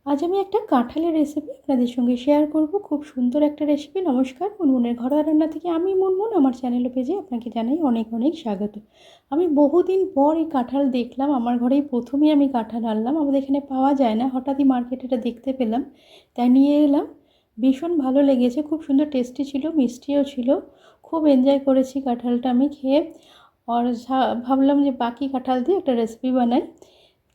আজ আমি একটা কাঁঠালের রেসিপি আপনাদের সঙ্গে শেয়ার করব। খুব সুন্দর একটা রেসিপি। নমস্কার, মুনমুনের ঘরোয়া রান্না থেকে আমি মুনমুন। আমার চ্যানেল পেজে আপনাকে জানাই অনেক অনেক স্বাগত। আমি বহুদিন পর এই কাঁঠাল দেখলাম। আমার ঘরেই প্রথমেই আমি কাঁঠাল আনলাম। আমাদের এখানে পাওয়া যায় না, হঠাৎই মার্কেটে এটা দেখতে পেলাম, তাই নিয়ে এলাম। ভীষণ ভালো লেগেছে, খুব সুন্দর টেস্টি ছিল, মিষ্টিও ছিল। খুব এনজয় করেছি কাঁঠালটা আমি খেয়ে। আর ভাবলাম যে বাকি কাঁঠাল দিয়ে একটা রেসিপি বানাই।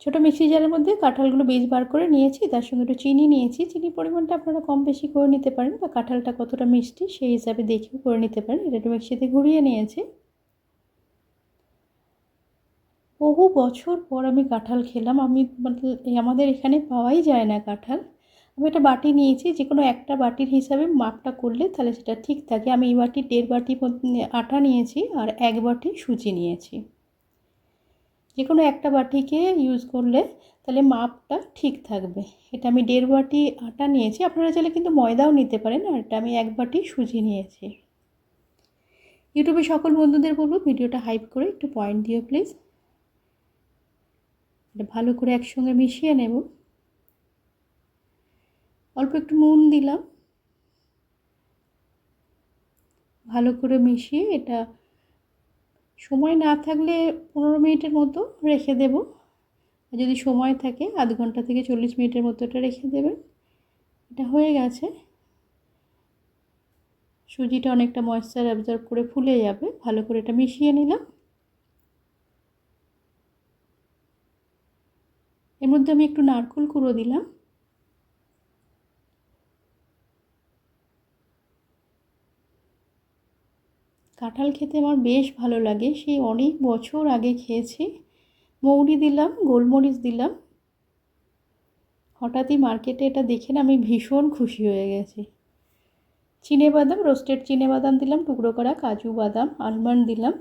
ছোটো মিক্সি জারের মধ্যে কাঁঠালগুলো বীজ বার করে নিয়েছি, তার সঙ্গে একটু চিনি নিয়েছি। চিনির পরিমাণটা আপনারা কম বেশি করে নিতে পারেন, বা কাঁঠালটা কতটা মিষ্টি সেই হিসাবে দেখেও করে নিতে পারেন। এটা একটু মিক্সিতে ঘুরিয়ে নিয়েছি। বহু বছর পর আমি কাঁঠাল খেলাম। আমাদের এখানে পাওয়াই যায় না কাঁঠাল। আমি একটা বাটি নিয়েছি, যে কোনো একটা বাটির হিসাবে মাপটা করলে তাহলে সেটা ঠিক থাকে। আমি এই বাটি 1.5 বাটি আটা নিয়েছি আর 1 বাটি সুজি নিয়েছি। যে কোনো একটা বাটিকে ইউজ করলে তাহলে মাপটা ঠিক থাকবে। এটা আমি 1.5 বাটি আটা নিয়েছি, আপনারা চাইলে কিন্তু ময়দাও নিতে পারেন। আর এটা আমি 1 বাটি সুজি নিয়েছি। ইউটিউবে সকল বন্ধুদের বলবো ভিডিওটা হাইপ করে একটু পয়েন্ট দিও প্লিজ। এটা ভালো করে একসঙ্গে মিশিয়ে নেব। অল্প একটু নুন দিলাম। ভালো করে মিশিয়ে এটা সময় না থাকলে 15 মিনিটের মতো রেখে দেব। আর যদি সময় থাকে আধ ঘন্টা থেকে 40 মিনিটের মতো এটা রেখে দেবেন। এটা হয়ে গেছে। সুজিটা অনেকটা ময়েশ্চার অ্যাবজর্ব করে ফুলে যাবে। ভালো করে এটা মিশিয়ে নিলাম। এর মধ্যে আমি একটু নারকেল কুড়ো দিলাম। কাঁঠাল খেতে আমার বেশ ভালো লাগে, সেই অনেক বছর আগে খেয়েছি। মৌরি দিলাম, গোলমরিচ দিলাম। হঠাৎই মার্কেটে এটা দেখে না আমি ভীষণ খুশি হয়ে গেছি। চিনেবাদাম, রোস্টেড চিনেবাদাম দিলাম, টুকরো করা কাজু বাদাম, আলমন্ড দিলাম।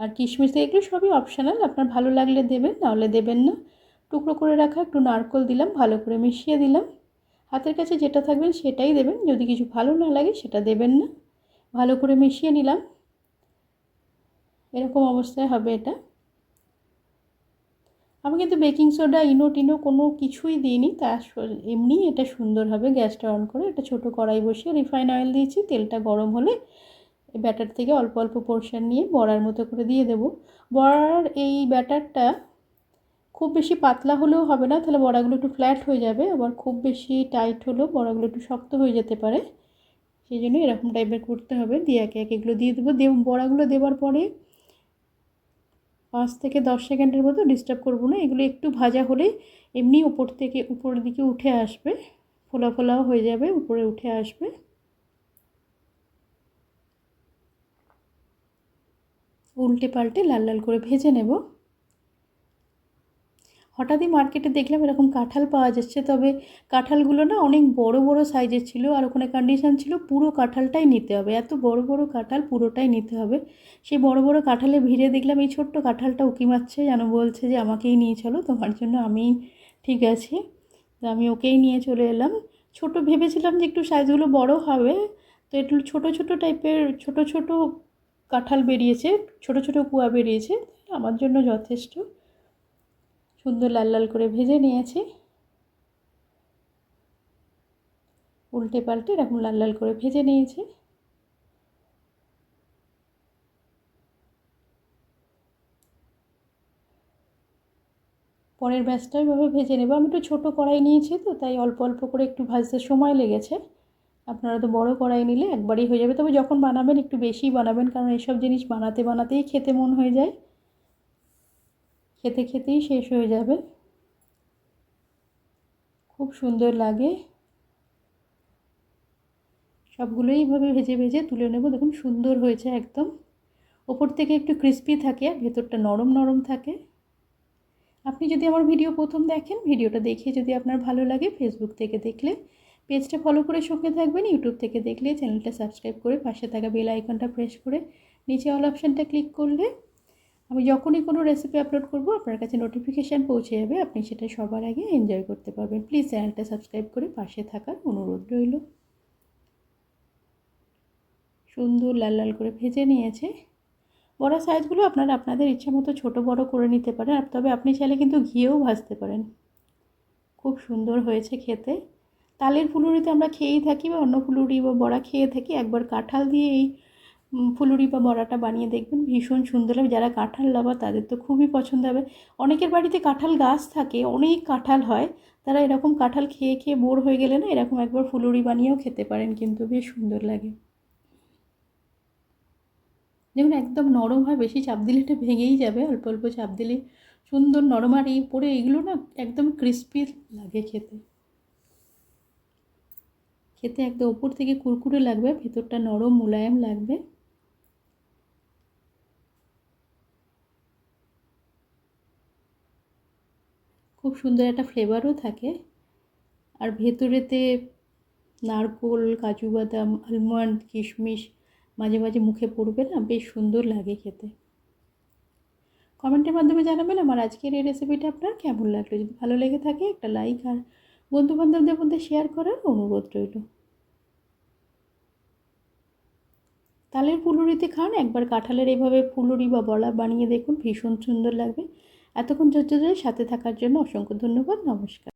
আর কিশমিশ, এগুলো সবই অপশনাল, আপনার ভালো লাগলে দেবেন, নাহলে দেবেন না। টুকরো করে রাখা একটু নারকেল দিলাম, ভালো করে মিশিয়ে দিলাম। হাতের কাছে যেটা থাকবেন সেটাই দেবেন, যদি কিছু ভালো না লাগে সেটা দেবেন না। ভালো করে মিশিয়ে নিলাম। এরকম অবস্থায় হবে এটা। আমি কিন্তু বেকিং সোডা, ইনো টিনো কোনো কিছুই দিইনি, তা এমনি এটা সুন্দর হবে। গ্যাসটা অন করে একটা ছোটো কড়াই বসিয়ে রিফাইন অয়েল দিয়েছি। তেলটা গরম হলে এই ব্যাটার থেকে অল্প অল্প পোর্শন নিয়ে বড়ার মতো করে দিয়ে দেব। বড়ার এই ব্যাটারটা খুব বেশি পাতলা হলেও হবে না, তাহলে বড়াগুলো একটু ফ্ল্যাট হয়ে যাবে। আবার খুব বেশি টাইট হলেও বড়াগুলো একটু শক্ত হয়ে যেতে পারে। সেই জন্য এরকম টাইপের করতে হবে। দিয়ে একে একে এগুলো দিয়ে দেবো। বড়াগুলো দেওয়ার পরে 5 থেকে 10 সেকেন্ডের মতো ডিস্টার্ব করব না। এগুলো একটু ভাজা হলে এমনি উপর থেকে উপরের দিকে উঠে আসবে, ফোলা ফোলাও হয়ে যাবে, উপরে উঠে আসবে। উল্টে পাল্টে লাল লাল করে ভেজে নেব। হঠাৎই মার্কেটে দেখলাম এরকম কাঁঠাল পাওয়া যাচ্ছে, তবে কাঁঠালগুলো না অনেক বড় বড় সাইজের ছিল। আর ওখানে কন্ডিশন ছিল পুরো কাঁঠালটাই নিতে হবে, এত বড় বড় কাঁঠাল পুরোটাই নিতে হবে। সেই বড় বড় কাঁঠালে ভিড়ে দেখলাম এই ছোট্ট কাঁঠালটা উকি মারছে, যেন বলছে যে আমাকেই নিয়ে চলো, তোমার জন্য আমি ঠিক আছে। তো আমি ওকেই নিয়ে চলে এলাম। ছোট ভেবেছিলাম যে একটু সাইজগুলো বড় হবে, তো একটু ছোট ছোট টাইপের ছোট ছোট কাঁঠাল বেরিয়েছে, ছোট ছোট কুয়া বেরিয়েছে, আমার জন্য যথেষ্ট। সুন্দর লাল লাল করে ভেজে নিয়েছি। উল্টে পাল্টে এরকম লাল লাল করে ভেজে নিয়েছি। পরের ব্যাচটা এভাবে ভেজে নেব। আমি একটু ছোটো কড়াই নিয়েছি, তো তাই অল্প অল্প করে একটু ভাজতে সময় লেগেছে। আপনারা তো বড় কড়াই নিলে একবারই হয়ে যাবে, তবে যখন বানাবেন একটু বেশি বানাবেন, কারণ এসব জিনিস বানাতে বানাতেই খেতে মন হয়ে যায়, খেতে খেতেই শেষ হয়ে যাবে। খুব সুন্দর লাগে। সবগুলোই এইভাবে ভেজে ভেজে তুলে নেব। দেখুন সুন্দর হয়েছে একদম। ওপর থেকে একটু ক্রিস্পি থাকে আর ভেতরটা নরম নরম থাকে। আপনি যদি আমার ভিডিও প্রথম দেখেন, ভিডিওটা দেখে যদি আপনার ভালো লাগে, ফেসবুক থেকে দেখলে পেজটা ফলো করে সঙ্গে থাকবেন। ইউটিউব থেকে দেখলে চ্যানেলটা সাবস্ক্রাইব করে পাশে থাকা বেল আইকনটা প্রেস করে নিচে অল অপশানটা ক্লিক করলে আমি যখনই কোনো রেসিপি আপলোড করব আপনার কাছে নোটিফিকেশান পৌঁছে যাবে, আপনি সেটা সবার আগে এনজয় করতে পারবেন। প্লিজ চ্যানেলটা সাবস্ক্রাইব করে পাশে থাকার অনুরোধ রইল। সুন্দর লাল লাল করে ভেজে নিয়েছে। বড়া সাইজগুলো আপনারা আপনাদের ইচ্ছা মতো ছোটো বড়ো করে নিতে পারেন, আর তবে আপনি চাইলে কিন্তু ঘিয়েও ভাজতে পারেন, খুব সুন্দর হয়েছে খেতে। তালের ফুলুরি তো আমরা খেয়েই থাকি বা অন্য ফুলুরি বা বড়া খেয়ে থাকি। একবার কাঁঠাল দিয়ে এই ফুলুরি বা বড়াটা বানিয়ে দেখবেন, ভীষণ সুন্দর হবে। যারা কাঁঠাল লাভার তাদের তো খুবই পছন্দ হবে। অনেকের বাড়িতে কাঁঠাল গাছ থাকে, অনেক কাঁঠাল হয়, তারা এরকম কাঁঠাল খেয়ে খেয়ে বোর হয়ে গেলে না এরকম একবার ফুলুরি বানিয়েও খেতে পারেন, কিন্তু বেশ সুন্দর লাগে। দেখুন একদম নরম হয়, বেশি চাপ দিলে এটা ভেঙেই যাবে, অল্প অল্প চাপ দিলে সুন্দর নরম। আর এই পরে এইগুলো না একদম ক্রিস্পি লাগে খেতে, খেতে একদম ওপর থেকে কুরকুরে লাগবে, ভেতরটা নরম মোলায়েম লাগবে। খুব সুন্দর একটা ফ্লেভারও থাকে। আর ভেতরেতে নারকোল, কাজু বাদাম, আলমন্ড, কিশমিশ মাঝে মাঝে মুখে পড়বে না, বেশ সুন্দর লাগে খেতে। কমেন্টের মাধ্যমে জানাবেন আমার আজকের এই রেসিপিটা আপনার কেমন লাগলো। যদি ভালো লেগে থাকে একটা লাইক আর বন্ধুবান্ধবদের মধ্যে শেয়ার করার অনুরোধ রইল। তালের ফুলুরিতে খান, একবার কাঁঠালের এইভাবে ফুলুরি বা বড়া বানিয়ে দেখুন, ভীষণ সুন্দর লাগবে। এতক্ষণ ধৈর্য ধরে সাথে থাকার জন্য অসংখ্য ধন্যবাদ। নমস্কার।